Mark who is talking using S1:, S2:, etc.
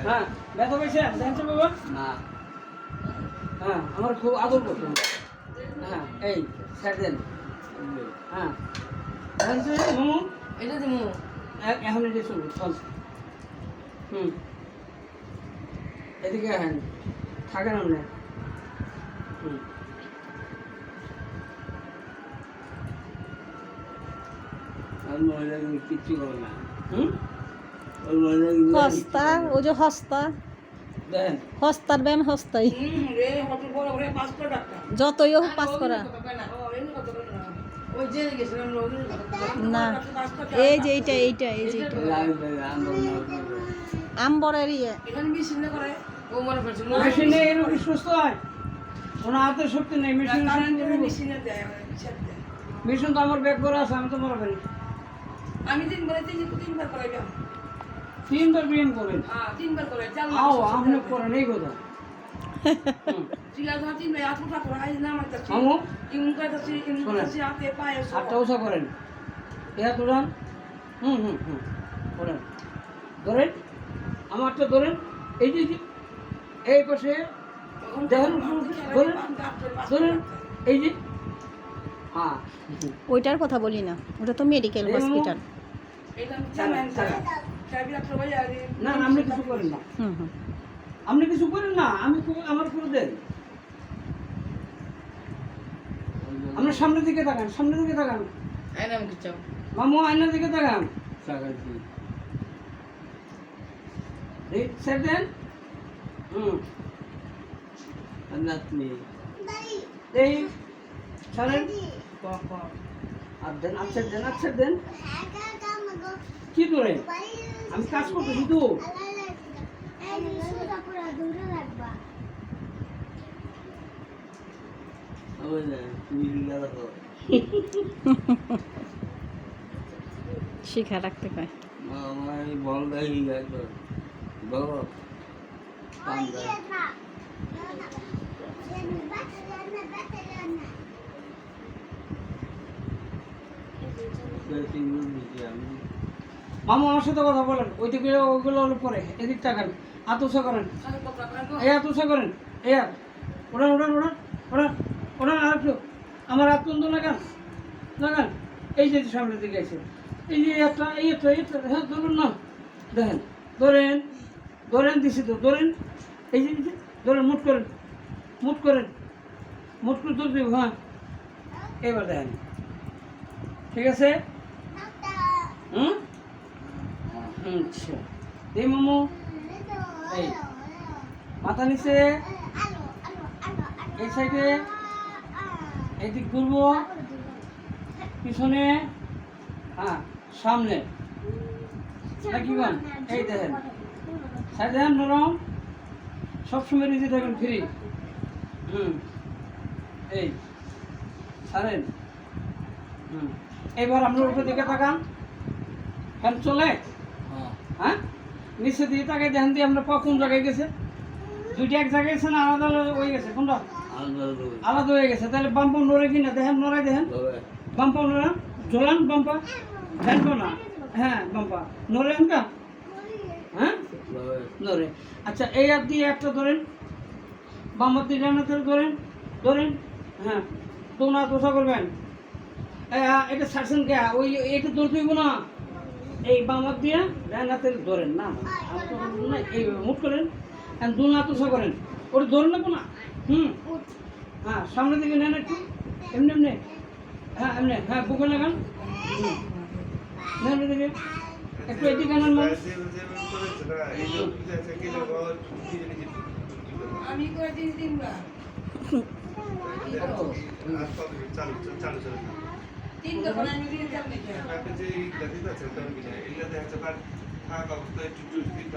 S1: হ্যাঁ ব্যথা পাইছে জানছো বাবা
S2: না
S1: হ্যাঁ আমার খুব আদর করতো হ্যাঁ এই ছেড়ে দেন হ্যাঁ জানছো মামু
S3: এটা দিমু
S1: এখন এটা চলবে চল এদিকে হ্যাঁ থাকেন আপনি
S2: কিচ্ছু করে না
S4: হস্তা ও যে হস্তা
S1: দেন
S4: হস্তার ব্যায়াম হস্তাই
S3: রে হট বড় করে 500 টাকা
S4: যতই হোক পাস করা
S3: ওই যে গেছিলাম
S4: না এই যে এইটা এইটা এই যে এইটা আম্বরের ইয়ে
S3: এখানে মেশিন না করে ও মনে করছে
S1: মেশিনে এরকম সুস্থ হয় ওনার হাতে শক্তি নেই
S3: মেশিনে দেয়
S1: মেশিন তো আমার ব্যাগ করে আছে আমি তো মনে করি
S3: আমি তিনবার করাইলাম
S1: 3বার ব্যায়াম করেন
S3: হ্যাঁ 3বার করাই চাল
S1: আও আপনি করেন এই কথা
S3: জিলা ধর 3 ভাই আট ফুটা করাই না আমার কাছে
S1: মামু
S3: ইমন করতেছি ইমন করতেছি হাতে পায়ে
S1: হাতটা উঁচা করেন হাত উড়ান করেন ধরেন আমারটা ধরেন এই যে এই পাশে দেখেন ধরেন ধরেন এই যে হ্যাঁ
S4: ওইটার কথা বলি না ওটা তো মেডিকেল হসপিটাল
S3: এটা চালান চাবি রাখতে ভাই আরে
S1: না আপনি কিছু করেন না আপনি কিছু করেন না আমি আমার করে দেন আপনার সামনের দিকে তাকান সামনের দিকে তাকান
S3: আই নাম কি চাও
S1: মামু আয়নার দিকে তাকান স্যার দেন
S2: নাতনি
S1: এই ছাড়েন আর দেন আচ্ছা দেন আচ্ছা দেন কি করে আমি কাজ করতেছি তো
S4: শিখা রাখতে কয়
S2: আমার বল গাই বলো
S1: মামু আমার সাথে কথা বলেন ওইদিকে ওইগুলো হলো পরে এদিক তাকান হাত উঁচা করেন এই হাত উঁচা করেন এই হাত ওড়ান ওড়ান ওড়ান ওড়ান ওড়ান আর একটু আমার হাত বন্ধু লাগান লাগান এই যে সামনের দিকে আছে এই যে একটা হ্যাঁ ধরুন না দেখেন ধরেন ধরেন দিছি তো ধরেন এই যে ধরেন মুট করেন মুট করেন মুট করে ধরে দেব হ্যাঁ এবার দেখেন ঠিক আছে আচ্ছা এই মামু এই মাথা নিচে এই সাইডে এইদিক ঘুরবো পিছনে হ্যাঁ সামনে নাকি গান এই দেখেন সাইড দেখেন নরম সবসময় রিজি থাকেন ফ্রি এই ছাড়েন এবার আমরা উপর দিকে তাকান ফ্যান চলে হ্যাঁ নিচে দিয়ে তাকাই দেখেন দিয়ে আমরা পা কোন জায়গায় গেছে দুইটা এক জায়গায় গেছে না আলাদা আলাদা হয়ে গেছে কোনটা আলাদা হয়ে গেছে তাহলে বাম্পা নড়ে কিনা দেখেন নড়াই দেখেন বাম্পা নড়া ঝোলান বাম্পা দেখবো না হ্যাঁ বাম্পা নড়েন কা হ্যাঁ নড়ে আচ্ছা এই হাত দিয়ে একটা ধরেন বাম হাত দিয়ে ডান হাতের ধরেন ধরেন হ্যাঁ দোনা দোষা করবেন এটা ছাড়ছেন কে ওই এটা ধরতে হইব না এই বাম হাত দিয়ে ডান হাতের ধরেন না এই মুখ করেন দু না তোষা করেন ওটা ধরে নেবো না হ্যাঁ সামনের দিকে নেন একটু এমনি এমনি হ্যাঁ এমনি হ্যাঁ বুকে লাগান নেন দিকে একটু এদিকে আনান মানুষ
S3: আমি করে দিন তিনবার তিনবার করে আমি দিন চাল দিই